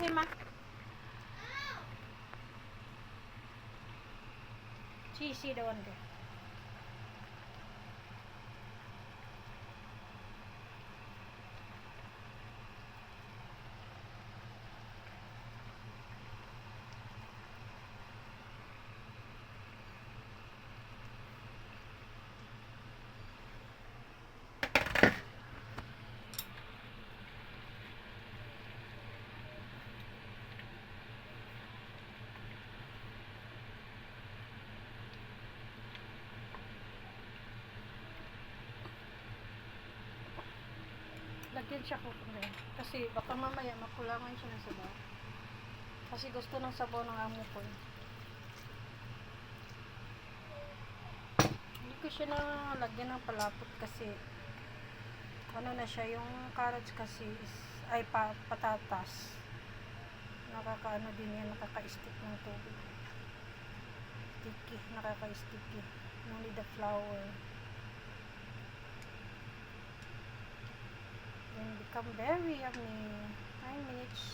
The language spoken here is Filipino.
Hey, ma. Cheesy daw ka. Lagyan siya kukunin. Kasi baka mamaya makulangan siya ng sabaw. Kasi gusto ng sabaw ng amo ko. Hindi ko siya na lagyan ng palapot kasi ano na siya, yung carrots kasi ay patatas. Nakakaano din yan, nakaka-stick ng tubig. Sticky, nakaka-sticky. You need the flour. Then become very yummy. 9 minutes.